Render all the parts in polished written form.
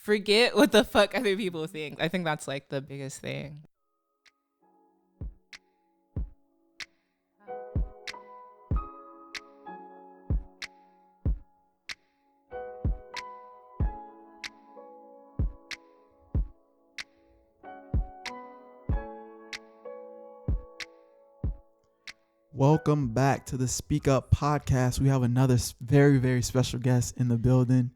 forget what the fuck other people think. I think that's like the biggest thing. Welcome back to the SpeakUp Podcast. We have another very, very special guest in the building.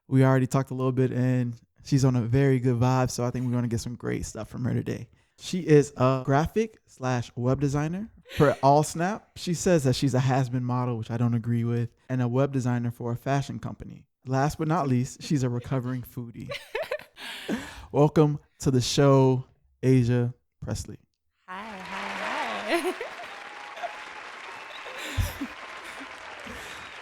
We already talked a little bit and she's on a very good vibe, so I think we're going to get some great stuff from her today. She is a graphic/web designer for AllSnap. She says that she's a has-been model, which I don't agree with, and a web designer for a fashion company. Last but not least, she's a recovering foodie. Welcome to the show, Asia Pressley. Hi.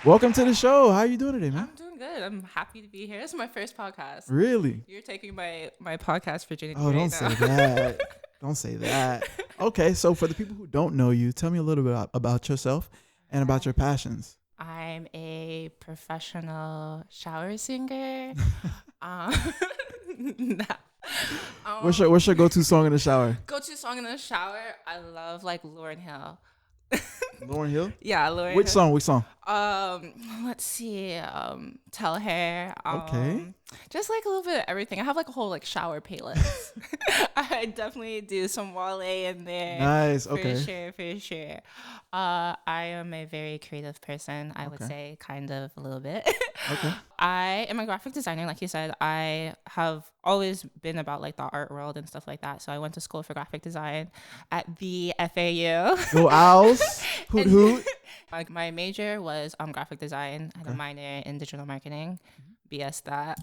Welcome to the show. How are you doing today, man? I'm doing good. I'm happy to be here. This is my first podcast. Really? You're taking my podcast virginity Oh, right don't now. say that. Don't say that. Okay, so for the people who don't know you, tell me a little bit about yourself and about your passions. I'm a professional shower singer. What's your go-to song in the shower? Go-to song in the shower? I love like Lauryn Hill. Lauryn Hill? Yeah, Lauryn Which Hill. song? Let's see. Tell Her. Okay. Just like a little bit of everything. I have like a whole like shower playlist. I definitely do some Wale in there. Nice. Okay. For sure. I am a very creative person. I would say kind of a little bit. Okay. I am a graphic designer. Like you said, I have always been about like the art world and stuff like that. So I went to school for graphic design at the FAU. Go Owls. Hoot hoot. My major was graphic design. I had a minor in digital marketing. BS that.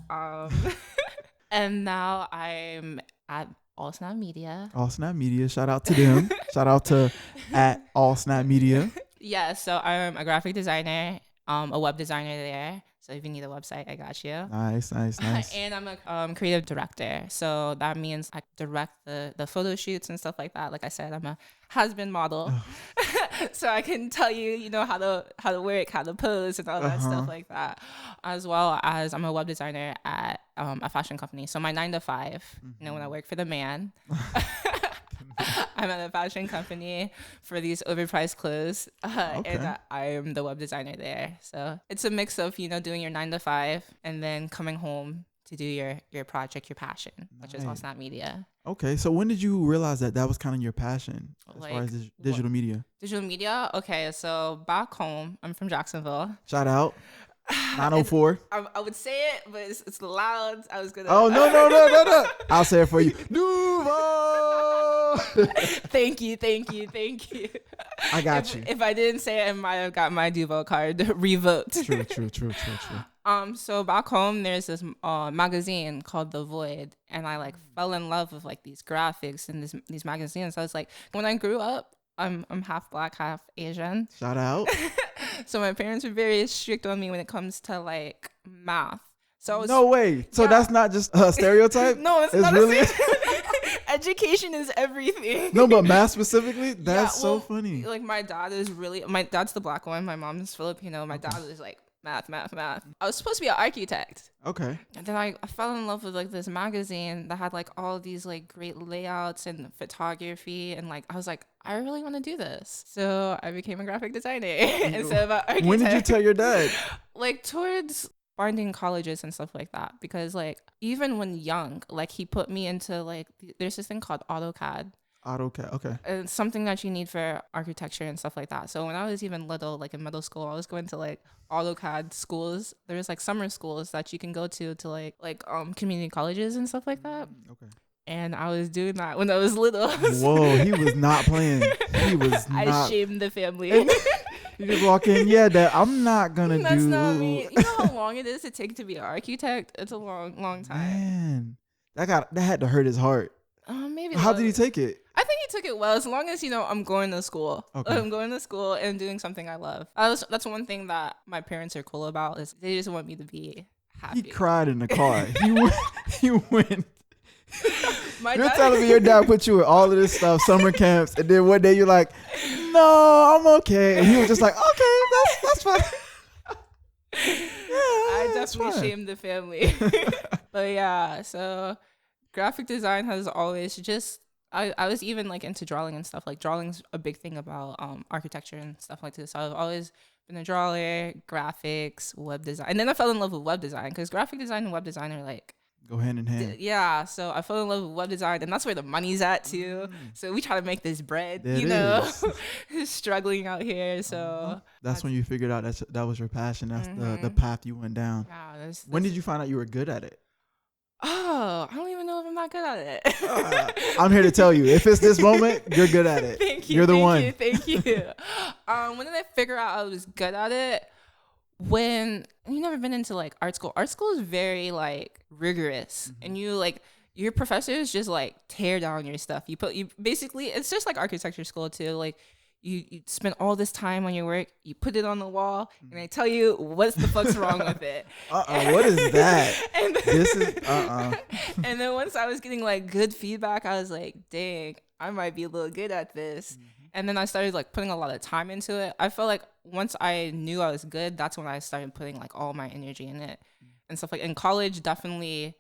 And now I'm at AllSnap Media. AllSnap Media. Shout out to them. Shout out to at AllSnap Media. Yeah, so I'm a graphic designer, a web designer there. So if you need a website, I got you. Nice. And I'm a creative director. So that means I direct the photo shoots and stuff like that. Like I said, I'm a has-been model. So I can tell you, how to work, how to pose and all that stuff like that. As well as I'm a web designer at a fashion company. So my 9 to 5, when I work for the man, I'm at a fashion company for these overpriced clothes, and I am the web designer there. So it's a mix of, doing your 9 to 5 and then coming home to do your project, your passion, which is AllSnap Media. Okay, so when did you realize that was kind of your passion as far as digital media? Digital media? Okay, so back home, I'm from Jacksonville. Shout out. 904. I would say it, but it's loud. I was gonna. Oh no! I'll say it for you. Nuvo. Thank you. I got you. If I didn't say it, I might have got my Duvo card revoked. True. So back home, there's this magazine called The Void, and I fell in love with these graphics and these magazines. So I was like, when I grew up, I'm half Black, half Asian. Shout out. So my parents were very strict on me when it comes to math. So I was, no way. So that's not just a stereotype? No, it's not really. Education is everything. No, but math specifically? That's so funny. My dad's the Black one. My mom's Filipino. My dad was math. I was supposed to be an architect. Okay. And then I fell in love with this magazine that had all these great layouts and photography, and I was like, I really want to do this. So I became a graphic designer instead of an architect. When did you tell your dad? Towards finding colleges and stuff like that, because even when young, he put me into there's this thing called AutoCAD. AutoCAD, okay. It's something that you need for architecture and stuff like that. So when I was even little, in middle school, I was going to AutoCAD schools. There's summer schools that you can go to community colleges and stuff like that. Okay. And I was doing that when I was little. Whoa, he was not playing. He was not. I shamed the family. You just walk in, Dad, I'm not gonna do. That's not me. You know how long it is to take to be an architect? It's a long time. Man, that had to hurt his heart. Maybe. How did he take it? I think he took it well, as long as I'm going to school. Okay. I'm going to school and doing something I love. That's one thing that my parents are cool about, is they just want me to be happy. He cried in the car. He went. You're dad, telling me your dad put you in all of this stuff, summer camps, and then one day you're like, no, I'm okay. And he was just like, okay, that's fine. I definitely shamed the family. But yeah, so graphic design has always just I was even like into drawing and stuff. Like drawing's a big thing about architecture and stuff like this. So I've always been a drawer, graphics, web design. And then I fell in love with web design because graphic design and web design are like go hand in hand. Yeah, so I fell in love with web design, and that's where the money's at too. So we try to make this bread, struggling out here. So that's when you figured out that was your passion. That's the path you went down. Yeah, when did you find out you were good at it? Oh, I don't even know if I'm not good at it. I'm here to tell you, if it's this moment, you're good at it. Thank you. You're the one. Thank you. When did I figure out I was good at it? When you never been into like art school is very like rigorous, and you like your professors just like tear down your stuff. You basically, it's just like architecture school too. Like you spend all this time on your work, you put it on the wall, and they tell you what's the fuck's wrong with it. What is that? And then, this is And then once I was getting like good feedback, I was like, dang, I might be a little good at this. And then I started like putting a lot of time into it. I felt like once I knew I was good, that's when I started putting like all my energy in it and stuff. Like in college, definitely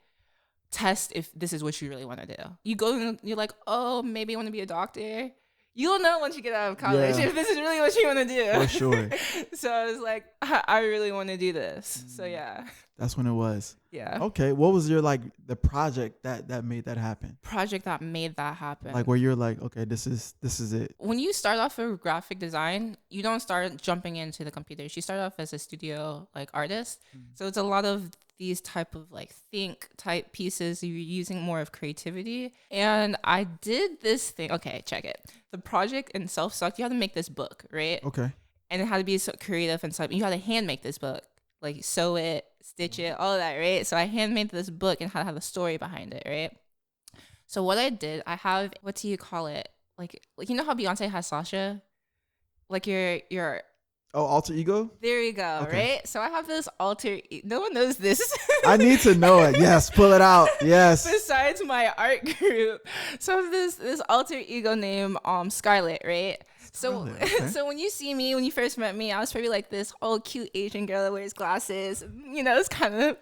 test if this is what you really want to do. You go and you're like, oh, maybe I want to be a doctor. You'll know once you get out of college if this is really what you want to do. For sure. So I was like, I really want to do this. So yeah. That's when it was. Yeah. Okay. What was your like the project that made that happen? Project that made that happen. Like where you're like, okay, this is it. When you start off with graphic design, you don't start jumping into the computers. You start off as a studio like artist. So it's a lot of these type of like think type pieces. You're using more of creativity. And I did this thing. Okay, check it. The project itself sucked. You had to make this book, right? Okay. And it had to be so creative and stuff. You had to hand make this book, like sew it, stitch it, all of that, right? So I handmade this book and had to have a story behind it, right? So what I did, I have, what do you call it? Like you know how Beyonce has Sasha? Like your alter ego? There you go, okay. Right? So I have this no one knows this. I need to know it. Yes, pull it out. Yes. Besides my art group. So I have this alter ego named Scarlet, right? So so when you see me, when you first met me, I was probably like this old cute Asian girl that wears glasses. You know, it's kind of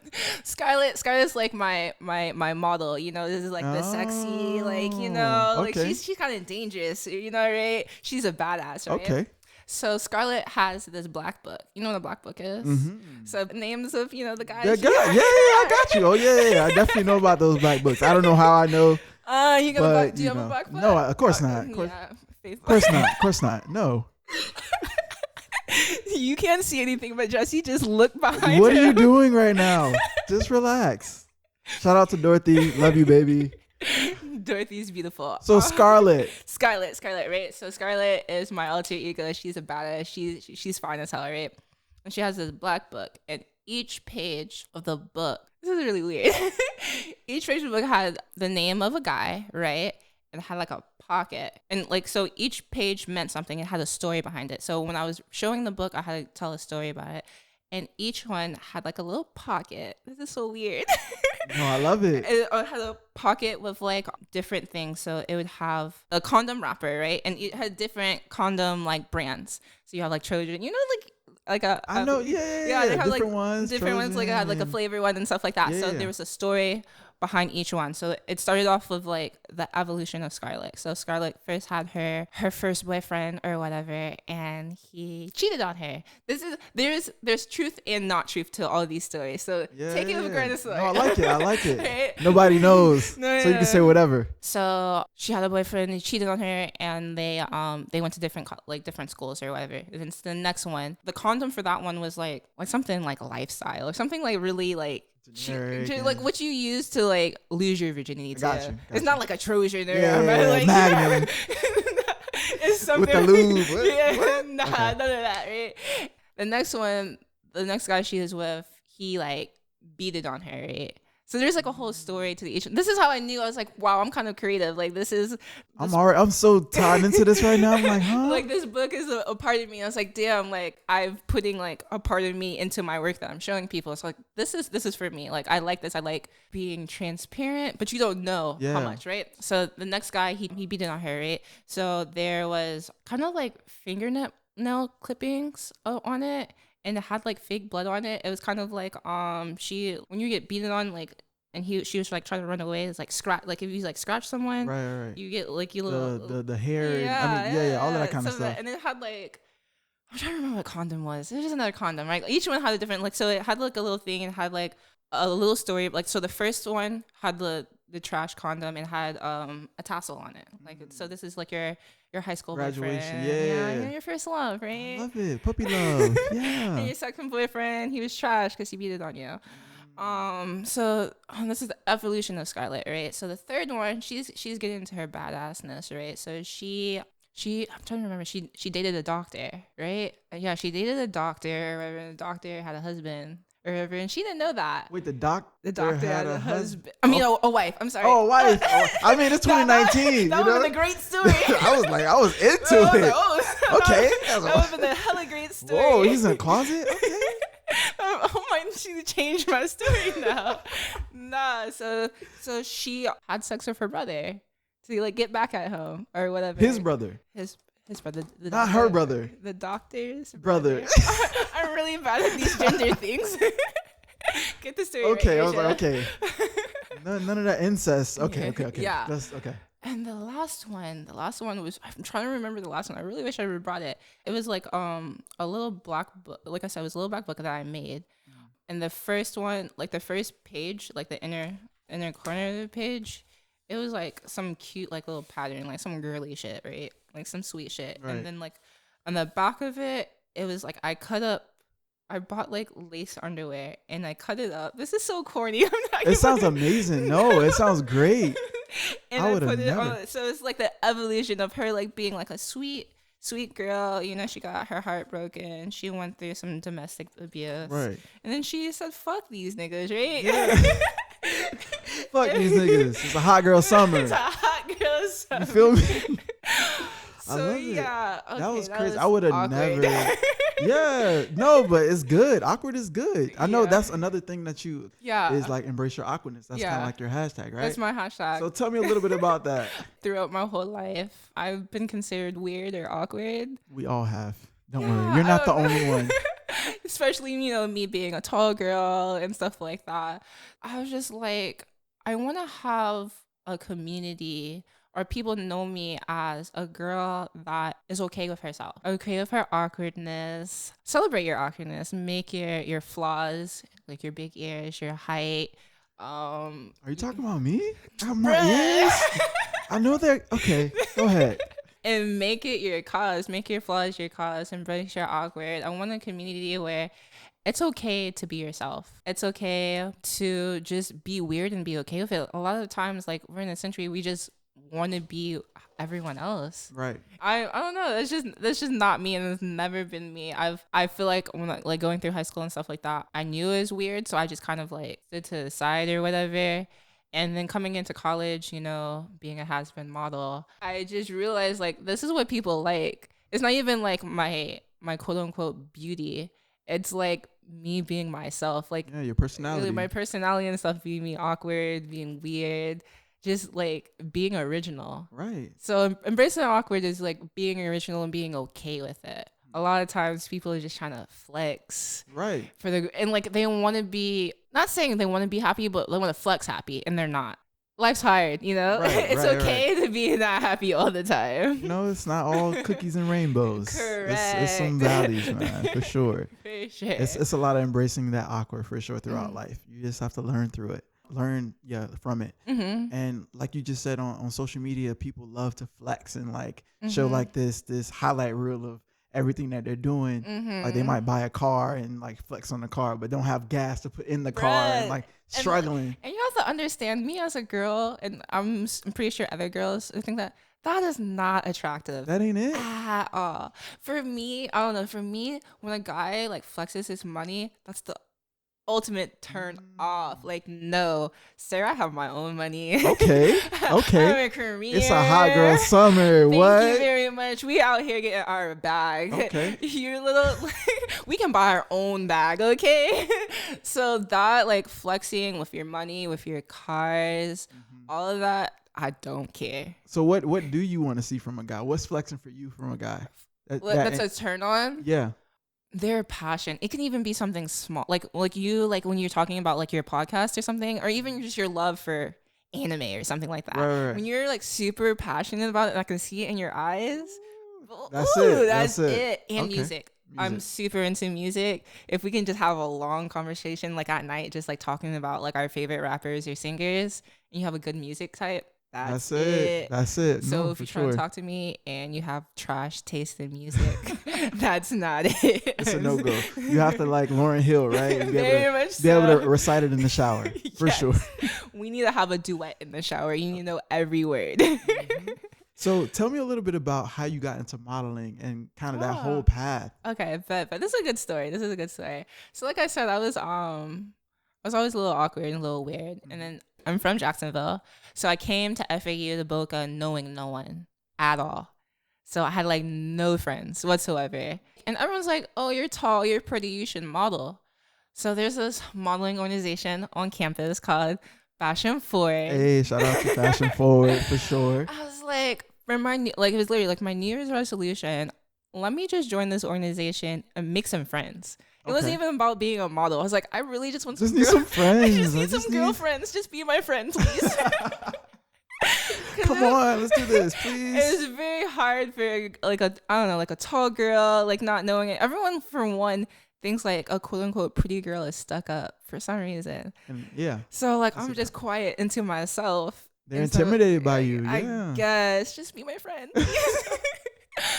Scarlet. Scarlet's like my model. You know, this is like the sexy, like, you know, like she's kind of dangerous. You know, right? She's a badass, right? Okay. So Scarlet has this black book. You know what a black book is? Mm-hmm. So names of, you know, the guys. Yeah, I got you. Oh, yeah. I definitely know about those black books. I don't know how I know. You got do you have a black book? No, of course not. Of course not. No. You can't see anything, but Jesse just look behind What are you doing right now? Just relax. Shout out to Dorothy. Love you, baby. Dorothy's beautiful. So Scarlet, right? So Scarlet is my alter ego. She's a badass. She's fine as hell, right? And she has this black book, and each page of the book, this is really weird. Each page of the book had the name of a guy, right? And had like a pocket, and like, so each page meant something. It had a story behind it. So when I was showing the book, I had to tell a story about it. And each one had like a little pocket. This is so weird. No, I love it. It had a pocket with like different things. So it would have a condom wrapper, right? And it had different condom like brands. So you have like Trojan, you know, like I know, yeah. They have different like ones, different ones. Like I had like a flavor one and stuff like that. So there was a story behind each one. So it started off with like the evolution of Scarlet. So Scarlet first had her first boyfriend or whatever, and he cheated on her. There's truth and not truth to all of these stories. So take it with a grain of salt. No, I like it. Right? Nobody knows. So you can say whatever. So she had a boyfriend, he cheated on her, and they went to different schools or whatever. And then the next one, the condom for that one was like something like lifestyle or something like really like like what you use to like lose your virginity to. Gotcha. It's not like a Trojan or like Magnum. It's something with the lube. None of that, right? The next guy she was with, he like beat it on her, right? So there's like a whole story to the each. This is how I knew. I was like, wow, I'm kind of creative. Like I'm so tied into this right now. I'm like, huh? Like this book is a part of me. I was like, damn, like I'm putting like a part of me into my work that I'm showing people. So like this is for me. Like I like this. I like being transparent, but you don't know how much, right? So the next guy, he beat it on her, right? So there was kind of like fingernail clippings on it. and it had like fake blood on it. It was kind of like she when you get beaten on like. And she was like trying to run away. It's like scratch, like if you like scratch someone, right. you get like you little The hair. Yeah, all of that kind of stuff. And it had like, I'm trying to remember what condom was. It was just another condom, right? Each one had a different like. So it had like a little thing and had like a little story. Like so, the first one had the trash condom and had a tassel on it. Like so, this is like your high school graduation. boyfriend. Yeah, your first love, right? I love it, puppy love. Yeah. And your second boyfriend, he was trash because he beat it on you. So this is the evolution of Scarlet, right? So the third one, she's getting into her badassness, right? So she I'm trying to remember, she dated a doctor, right? Yeah, she dated a doctor, and the doctor had a husband or whatever, and she didn't know that. Wait, the doctor had a husband. I mean, a wife. I'm sorry. Oh, wife. I mean, it's 2019. That would have been a great story. I was into it. Okay. That would have been a hella great story. Whoa, he's in a closet? Okay. Oh my, she changed my story now. Nah, so she had sex with her brother to like get back at him or whatever. His brother. His brother. Not her brother. The doctor's brother. I'm really bad at these gender things. Get the story okay, right, I was like, okay. None of that incest. Okay. Yeah. That's okay. And the last one was, I'm trying to remember the last one. I really wish I would have brought it. It was like a little black book. Like I said, it was a little black book that I made. And the first one, like the first page, like the inner corner of the page, it was like some cute like little pattern, like some girly shit, right? Like some sweet shit. Right. And then like on the back of it, it was like I bought like lace underwear and I cut it up. This is so corny. It sounds amazing. No, it sounds great. And I put it on. So it's like the evolution of her like being like a sweet girl. You know, she got her heart broken. She went through some domestic abuse. Right. And then she said, fuck these niggas, right? Yeah. Fuck these niggas. It's a hot girl summer. It's a hot girl summer. You feel me? So I love yeah. it. Okay, that was crazy. I would have never. Yeah. No, but it's good. Awkward is good. I know that's another thing that you is like embrace your awkwardness. That's kind of like your hashtag, right? That's my hashtag. So tell me a little bit about that. Throughout my whole life, I've been considered weird or awkward. We all have. Don't worry. You're not the only one. Especially, you know, me being a tall girl and stuff like that. I was just like, I want to have a community or people know me as a girl that is okay with herself, okay with her awkwardness. Celebrate your awkwardness. Make your flaws, like your big ears, your height. Are you talking about me? I have my ears. I know that. Okay, go ahead. And make it your cause. Make your flaws your cause. Embrace your awkward. I want a community where it's okay to be yourself. It's okay to just be weird and be okay with it. A lot of times, like we're in a century, we just want to be everyone else. Right. I don't know. That's just not me, and it's never been me. I feel like when like going through high school and stuff like that, I knew it was weird, so I just kind of like stood to the side or whatever. And then coming into college, you know, being a has-been model, I just realized like this is what people like. It's not even like my quote unquote beauty. It's like me being myself. Like your personality. Really, my personality and stuff, being me awkward, being weird. Just like being original. Right. So embracing awkward is like being original and being okay with it. A lot of times people are just trying to flex. Right. And like they want to be, not saying they want to be happy, but they want to flex happy and they're not. Life's hard, you know? Right, it's okay to be not happy all the time. No, it's not all cookies and rainbows. Correct. It's some valleys, man, for sure. For sure. It's a lot of embracing that awkward for sure throughout life. You just have to learn through it. Learn from it. And like you just said on social media, people love to flex and like show like this highlight reel of everything that they're doing. Like they might buy a car and like flex on the car but don't have gas to put in the car and like struggling. And you have to understand, me as a girl, and I'm pretty sure other girls think that is not attractive. That ain't it at all. For me, I don't know, for me, when a guy like flexes his money, that's the ultimate turn off. Like, no, sir, I have my own money. Okay. I'm a career. It's a hot girl summer. What? Thank you very much. We out here getting our bag. Okay. You're little. We can buy our own bag. Okay. So that like flexing with your money, with your cars, all of that, I don't care. So what do you want to see from a guy? What's flexing for you from a guy? That's a turn on. Yeah. their passion. It can even be something small, like you, like when you're talking about like your podcast or something, or even just your love for anime or something like that. Right. When you're like super passionate about it, and I can see it in your eyes. That's Ooh, it. that's That's it. it. And Okay. music. I'm super into music. If we can just have a long conversation like at night, just like talking about like our favorite rappers or singers, and you have a good music type, that's it. That's it. So No, if for you try to sure. talk to me and you have trash taste in music, that's not it. It's a no go. You have to like Lauryn Hill, right? And Very much be able so. to recite it in the shower for Yes. sure. We need to have a duet in the shower. You need to know every word. So tell me a little bit about how you got into modeling and kind of that whole Oh. path. Okay, but this is a good story. This is a good story. So like I said, I was always a little awkward and a little weird. And then I'm from Jacksonville. So I came to FAU to Boca knowing no one at all. So I had like no friends whatsoever. And everyone's like, "Oh, you're tall, you're pretty, you should model." So there's this modeling organization on campus called Fashion Forward. Hey, shout out to Fashion Forward for sure. I was like, for my like it was literally like my New Year's resolution. Let me just join this organization and make some friends. It wasn't even about being a model. I was like, I really just want Just some need some friends. I just need some girlfriends. Just be my friend, please. Come on, let's do this, please. It was very hard for like a tall girl, like not knowing it. Everyone, for one, thinks like a quote unquote pretty girl is stuck up for some reason. And yeah, So like I'm just quiet into myself. they're And so, intimidated by you. I Yeah. guess just be my friend.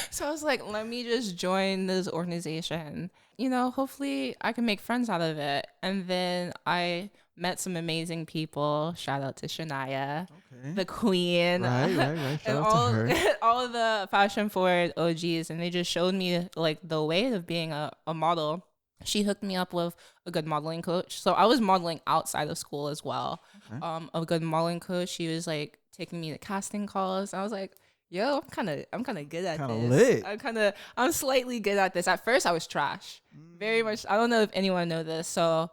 So I was like, let me just join this organization. You know, hopefully I can make friends out of it. And then I met some amazing people. Shout out to Shania, Okay. the queen. Right. Shout And out to her. all of the Fashion Forward OGs. And they just showed me like the way of being a model. She hooked me up with a good modeling coach. So I was modeling outside of school as well. Okay. A good modeling coach. She was like taking me to casting calls. I was like, yo, I'm kind of good at Kinda this. lit. I'm slightly good at this. At first I was trash. Very much. I don't know if anyone know this. So,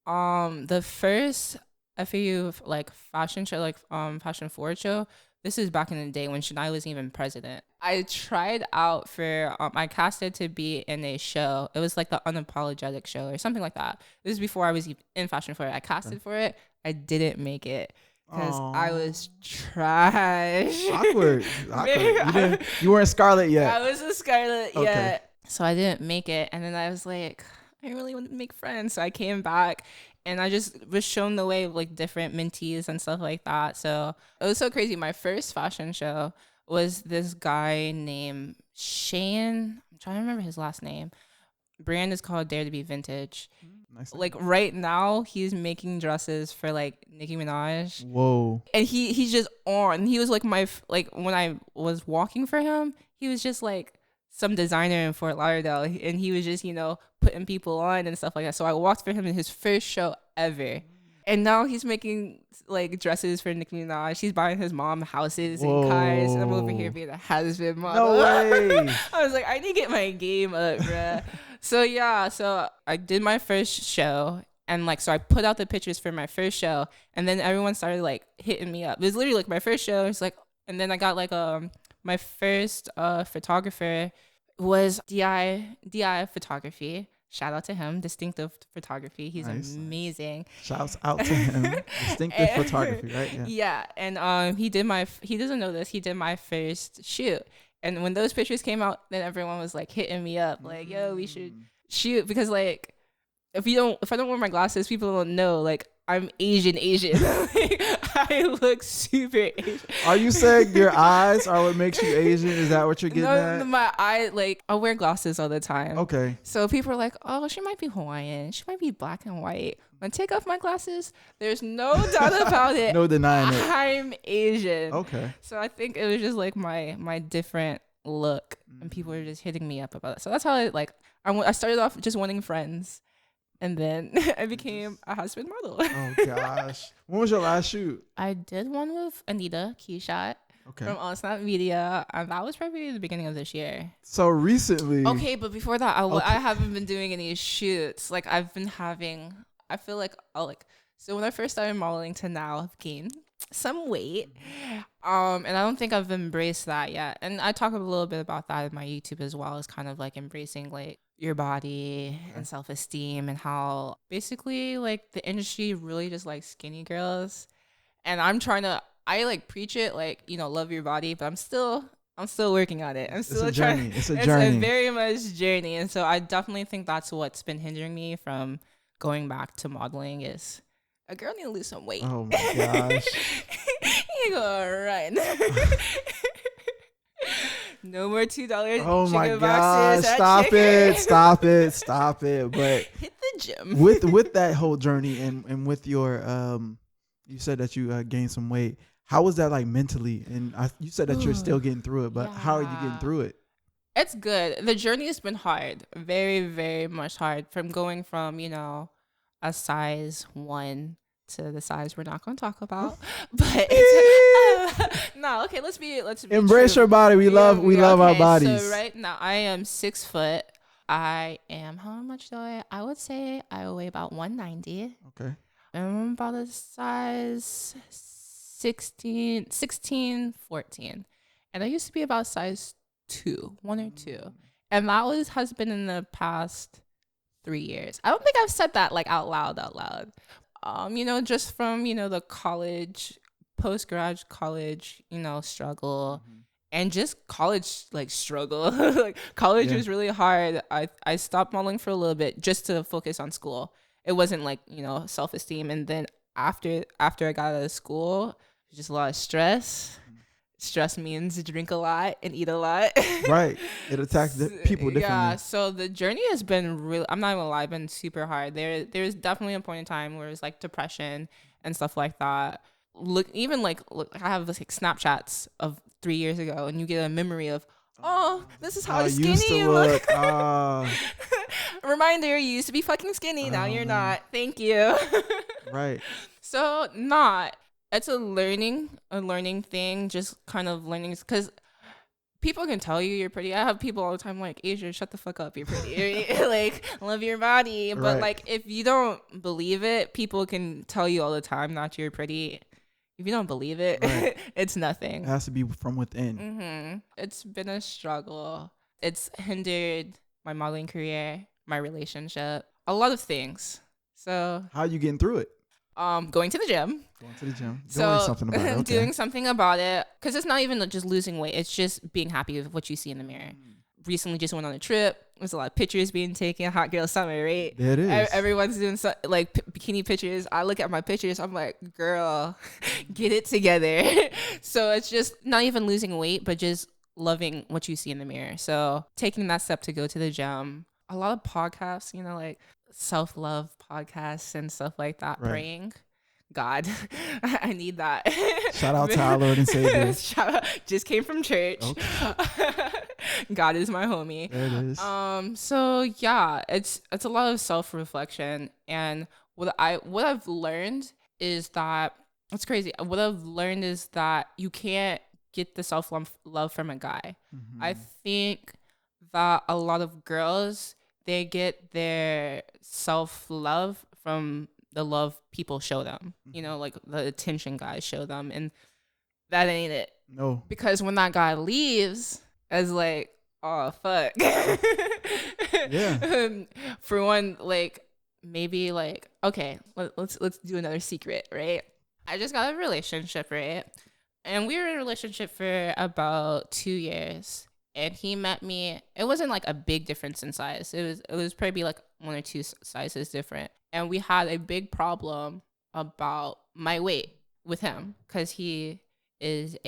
the first FAU like fashion show, like Fashion Forward show, this is back in the day when Shania was even president. I tried out for I casted to be in a show. It was like the Unapologetic show or something like that. This was before I was even in Fashion Forward. I casted for it. I didn't make it because I was trash. Awkward. You weren't Scarlet yet. I was a Scarlet Okay. yet. So I didn't make it. And then I was like, I really want to make friends. So I came back and I just was shown the way of like different mentees and stuff like that. So it was so crazy. My first fashion show was this guy named Shane. I'm trying to remember his last name. Brand is called Dare to Be Vintage. Nice. Like right now he's making dresses for like Nicki Minaj. Whoa. And he's just on. He was like like when I was walking for him, he was just like some designer in Fort Lauderdale, and he was just, you know, putting people on and stuff like that. So I walked for him in his first show ever. And now he's making like dresses for Nicki Minaj. He's buying his mom houses and cars. And I'm over here being a husband model. No way. I was like, I need to get my game up, bruh. So yeah, so I did my first show. And like, so I put out the pictures for my first show. And then everyone started like hitting me up. It was literally like my first show. It's like, and then I got like my first photographer was DI Photography. Shout out to him, Distinctive Photography. He's Nice. amazing. Shouts out to him. Distinctive photography, right? Yeah. Yeah, and he doesn't know this. He did my first shoot, and when those pictures came out, then everyone was like hitting me up, like, "Yo, we should shoot," because like if I don't wear my glasses, people don't know like I'm Asian. Like, I look super Asian. Are you saying your eyes are what makes you Asian? Is that what you're getting at? My eye, like I wear glasses all the time. Okay. So people are like, "Oh, she might be Hawaiian. She might be black and white." When I take off my glasses, there's no doubt about it. No denying it. I'm Asian. Okay. So I think it was just like my different look, and people were just hitting me up about it. So that's how I started off just wanting friends, and then I became a husband model. Oh gosh. When was your last shoot? I did one with Anita Keyshot Okay. from All Snap Media, and that was probably the beginning of this year. So recently. Okay, but before that, I Okay. haven't been doing any shoots. Like I've been having, I feel like so when I first started modeling to now, I've gained some weight, and I don't think I've embraced that yet. And I talk a little bit about that in my YouTube as well, as kind of like embracing like your body and self-esteem, and how basically like the industry really just likes skinny girls. And I like preach it, like, you know, love your body, but I'm still working on it. I'm still It's a trying. journey. It's a It's journey. a very much journey. And so I definitely think that's what's been hindering me from going back to modeling is a girl need to lose some weight. Oh my gosh. You go run. No more $2 Oh my chicken gosh. boxes at Stop chicken. it. Stop it. Stop it. But Hit the gym. with that whole journey and with your you said that you gained some weight. How was that like mentally? And you said that you're still getting through it, but how are you getting through it? It's good. The journey has been hard. Very, very much hard. From going from, you know, a size 1 to the size we're not going to talk about. But it's no, okay, let's be Embrace true. your body. We love our bodies. So right now I am 6 foot. I am, how much do I would say I weigh about 190. Okay. I'm about a size 16, 14. And I used to be about size 1 or 2. And that has been in the past 3 years. I don't think I've said that like out loud. You know, just from, you know, the post-grad college, you know, struggle and just college like struggle. Like college was really hard. I stopped modeling for a little bit just to focus on school. It wasn't like, you know, self-esteem. And then after I got out of school, just a lot of stress. Stress means drink a lot and eat a lot. Right. It attacks people differently. Yeah. So the journey has been really, I'm not even gonna lie, been super hard. There's definitely a point in time where it's like depression and stuff like that. Look, I have like Snapchats of 3 years ago, and you get a memory of, oh, this is how skinny you look. Reminder, you used to be fucking skinny. Now you're not. Thank you. Right. So it's a learning thing, just kind of learning, because people can tell you you're pretty. I have people all the time like, Asia, shut the fuck up, you're pretty. Like, love your body. But like, if you don't believe it, people can tell you all the time that you're pretty. If you don't believe it, it's nothing. It has to be from within. It's been a struggle. It's hindered my modeling career, my relationship, a lot of things. So how are you getting through it? Going to the gym. Doing something about it. Okay. Doing something about it. Because it's not even just losing weight. It's just being happy with what you see in the mirror. Recently just went on a trip. There's a lot of pictures being taken. Hot girl summer, right? There it is. Everyone's doing like bikini pictures. I look at my pictures. I'm like, girl, get it together. So it's just not even losing weight, but just loving what you see in the mirror. So taking that step to go to the gym. A lot of podcasts, you know, like self-love podcasts and stuff like that. Praying. God, I need that. Shout out to our Lord and Savior. Shout out, just came from church. Okay. God is my homie. There it is. So yeah, it's a lot of self-reflection, and what I've learned is that it's crazy. What I've learned is that you can't get the self-love from a guy. I think that a lot of girls, they get their self-love from the love people show them, you know, like the attention guys show them, and that ain't it. No. Because when that guy leaves, it's like, oh fuck. Yeah. For one, like maybe like, okay, let's do another secret, right? I just got a relationship, right? And we were in a relationship for about 2 years. And he met me. It wasn't like a big difference in size. It was probably like 1 or 2 sizes different. And we had a big problem about my weight with him, because he likes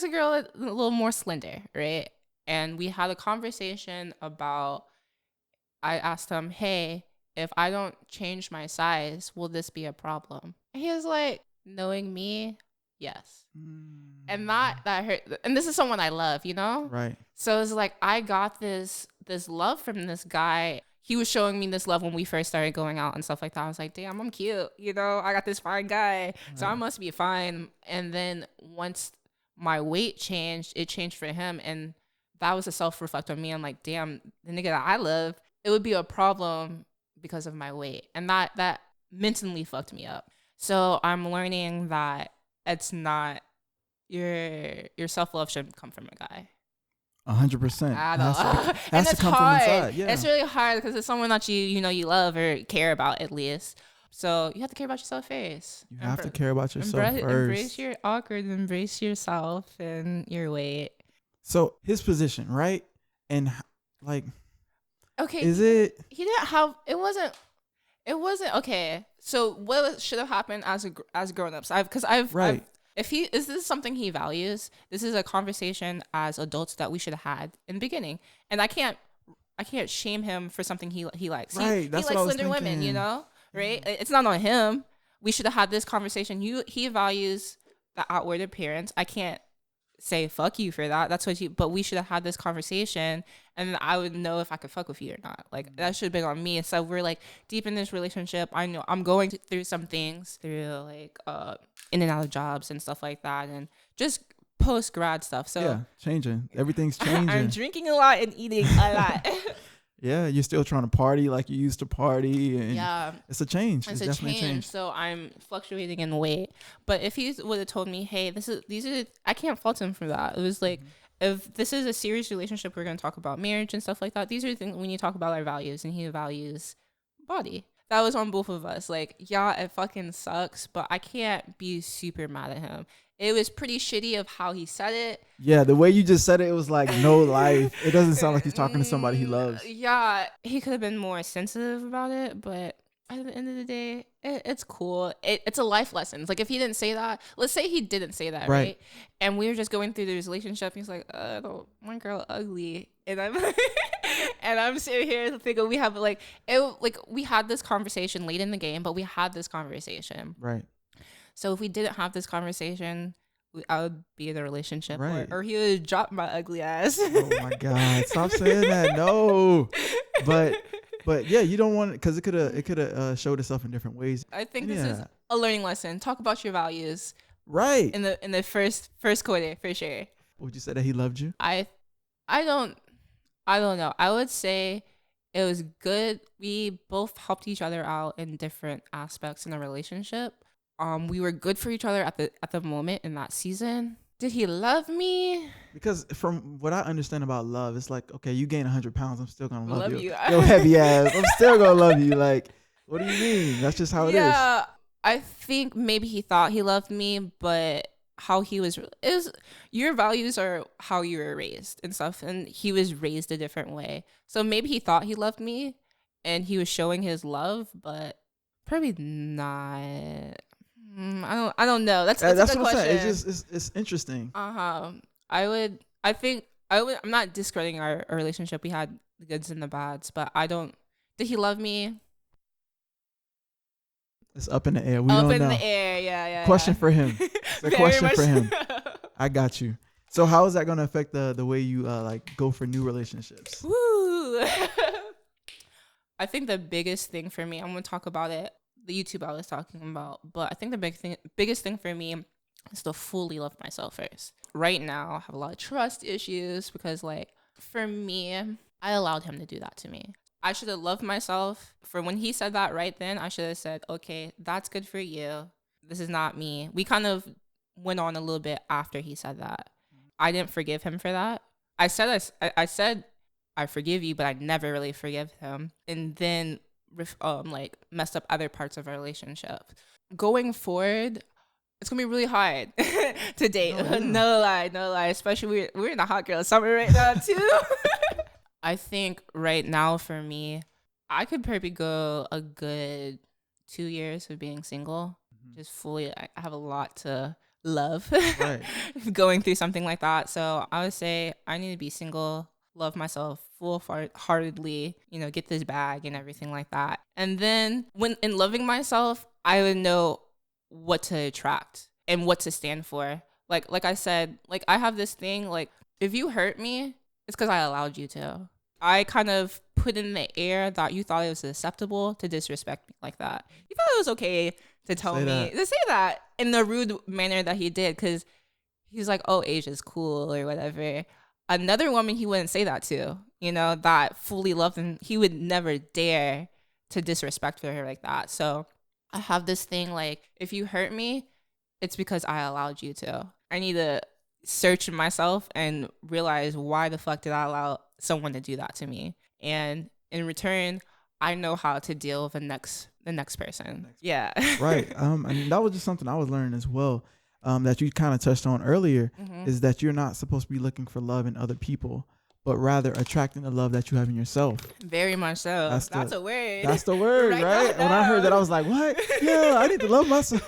a girl a little more slender, right? And we had a conversation about, I asked him, hey, if I don't change my size, will this be a problem? And he was like, knowing me, yes. And that hurt. And this is someone I love, you know? Right. So it's like, I got this love from this guy. He was showing me this love when we first started going out and stuff like that. I was like, damn, I'm cute. You know, I got this fine guy. So I must be fine. And then once my weight changed, it changed for him. And that was a self-reflect on me. I'm like, damn, the nigga that I love, it would be a problem because of my weight. And that mentally fucked me up. So I'm learning that it's not, your self-love shouldn't come from a guy. 100%. I don't know. Has And to it's come hard. from inside. Yeah. It's really hard because it's someone that you love or care about at least. So you have to care about yourself first. You have to care about yourself first. Embrace your awkward. Embrace yourself and your weight. So his position, right? And like, okay, is it? He didn't have. It wasn't. Okay. So what should have happened as grown-ups? Right. If this is something he values, this is a conversation as adults that we should have had in the beginning. And I can't shame him for something he likes. Right. He likes slender women, you know? Right? It's not on him. We should have had this conversation. He values the outward appearance. I can't say fuck you for that. That's what but we should have had this conversation, and then I would know if I could fuck with you or not. Like that should have been on me. And so we're like deep in this relationship. I know I'm going through some things, through like in and out of jobs and stuff like that, and just post grad stuff. So yeah, changing. Everything's changing. I'm drinking a lot and eating a lot. Yeah, you're still trying to party like you used to party, and yeah, it's a change. It's definitely a change. So I'm fluctuating in weight. But if he would have told me, hey, these are, I can't fault him for that. It was like, if this is a serious relationship, we're going to talk about marriage and stuff like that. These are the things we need to talk about our values, and he values body. That was on both of us. Like, yeah, it fucking sucks, but I can't be super mad at him. It was pretty shitty of how he said it. Yeah, the way you just said it was like no life. It doesn't sound like he's talking to somebody he loves. Yeah, he could have been more sensitive about it, but at the end of the day, it's cool. It's a life lesson. Like if he didn't say that, let's say he didn't say that, right? And we were just going through this relationship. He's like, my girl ugly, and I'm and I'm sitting here thinking we have we had this conversation late in the game, but we had this conversation, right? So if we didn't have this conversation, I would be in a relationship, right? Or he would drop my ugly ass. Oh my God! Stop saying that. No, but yeah, you don't want it because it could have showed itself in different ways. I think this is a learning lesson. Talk about your values, right? In the first quarter for sure. Would you say that he loved you? I don't know. I would say it was good. We both helped each other out in different aspects in the relationship. We were good for each other at the moment in that season. Did he love me? Because from what I understand about love, it's like, okay, you gain 100 pounds, I'm still gonna love you. Yo, heavy ass, I'm still gonna love you. Like, what do you mean? That's just how it is. Yeah, I think maybe he thought he loved me, but how he was your values are how you were raised and stuff, and he was raised a different way. So maybe he thought he loved me, and he was showing his love, but probably not. I don't know. That's a good what question. I'm saying. It's interesting. I'm not discrediting our relationship. We had the goods and the bads, but did he love me? It's up in the air. We don't know. Up in the air, yeah. Question for him. It's a question for him. I got you. So how is that going to affect the way you go for new relationships? Woo! I think the biggest thing for me, I'm going to talk about it, the YouTube I was talking about, but I think the biggest thing for me is to fully love myself first. Right now, I have a lot of trust issues because, for me, I allowed him to do that to me. I should have loved myself. For when he said that right then, I should have said, okay, that's good for you. This is not me. We kind of went on a little bit after he said that. I didn't forgive him for that. I said I forgive you, but I never really forgive him. And then messed up other parts of our relationship. Going forward, it's gonna be really hard to date. No lie. Especially we're in a hot girl summer right now too. I think right now for me, I could probably go a good 2 years of being single. Just fully, I have a lot to love going through something like that. So I would say I need to be single, love myself full-heartedly, get this bag and everything like that. And then when in loving myself, I would know what to attract and what to stand for. Like I said, I have this thing, if you hurt me, it's because I allowed you to. I kind of put in the air that you thought it was acceptable to disrespect me like that. You thought it was okay to tell me to say that in the rude manner that he did, because he's like, oh, Asia's cool or whatever. Another woman he wouldn't say that to, that fully loved him. He would never dare to disrespect her like that. So I have this thing, if you hurt me, it's because I allowed you to. I need to search myself and realize, why the fuck did I allow someone to do that to me? And in return, I know how to deal with the next person. Yeah. Right. And that was just something I was learning as well. That you kind of touched on earlier, is that you're not supposed to be looking for love in other people, but rather attracting the love that you have in yourself. Very much so. That's a word. That's the word, right? When I heard that, I was like, what? Yeah, I need to love myself.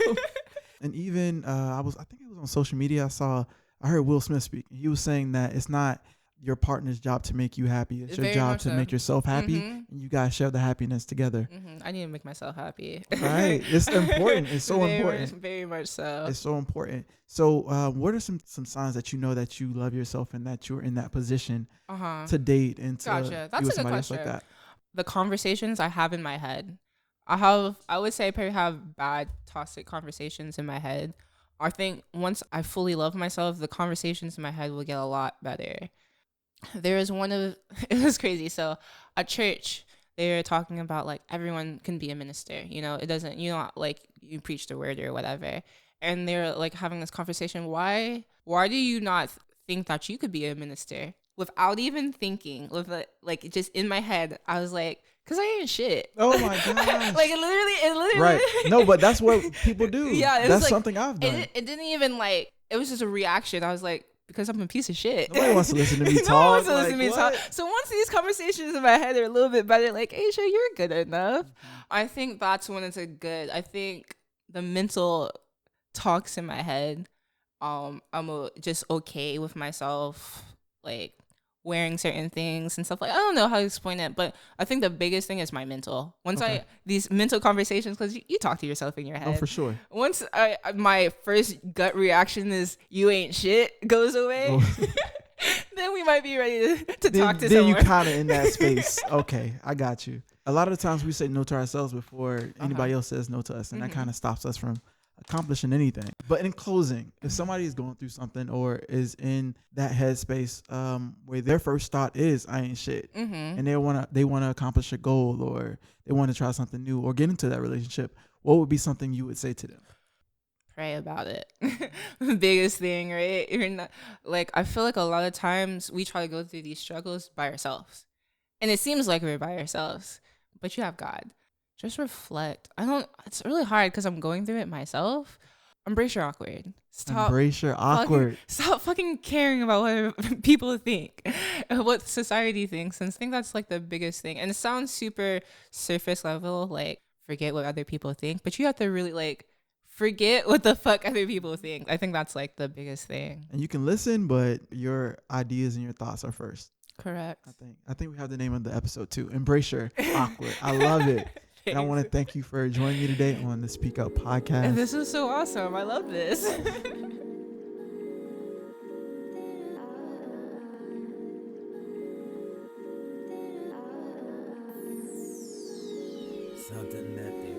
And even I think it was on social media. I heard Will Smith speak. He was saying that it's not your partner's job to make you happy. It's your job to make yourself happy, and you guys share the happiness together. I need to make myself happy. Right. It's important. It's so important. Very much so. It's so important. So what are some signs that you know that you love yourself and that you're in that position to date and to Gotcha. That's be with a good somebody else question. like that? The conversations I have in my head. I would say I probably have bad toxic conversations in my head. I think once I fully love myself, the conversations in my head will get a lot better. There was it was crazy. So at church, they were talking about like everyone can be a minister. It doesn't, like you preach the word or whatever. And they're like having this conversation. Why do you not think that you could be a minister? Without even thinking, like just in my head, I was like, cause I ain't shit. Oh my gosh. Like it literally. Right. No, but that's what people do. Yeah. That's like, something I've done. It didn't even it was just a reaction. I was like, because I'm a piece of shit. Nobody wants to listen to me talk. No one wants to listen to me talk. So once these conversations in my head are a little bit better, like, Asia, you're good enough. I think that's when it's I think the mental talks in my head, I'm just okay with myself, like wearing certain things and stuff. Like, I don't know how to explain it, but I think the biggest thing is my mental. Once these mental conversations, because you talk to yourself in your head. Oh, for sure. Once my first gut reaction is you ain't shit goes away, then we might be ready to talk to someone. Then you kind of in that space. Okay, I got you. A lot of the times we say no to ourselves before anybody else says no to us, and that kind of stops us from accomplishing anything. But in closing, if somebody is going through something or is in that headspace where their first thought is I ain't shit, and they want to accomplish a goal or they want to try something new or get into that relationship, what would be something you would say to them? Pray about it. The biggest thing, right? You're not, like, I feel like a lot of times we try to go through these struggles by ourselves, and it seems like we're by ourselves, but you have God. Just reflect. It's really hard because I'm going through it myself. Embrace your awkward. Embrace your awkward. Stop fucking caring about what people think, what society thinks, and I think that's like the biggest thing. And it sounds super surface level, like forget what other people think, but you have to really like forget what the fuck other people think. I think that's like the biggest thing. And you can listen, but your ideas and your thoughts are first. Correct. I think we have the name of the episode too. Embrace your awkward. I love it. And I want to thank you for joining me today on the SpeakUp Podcast. And this is so awesome. I love this. Something that they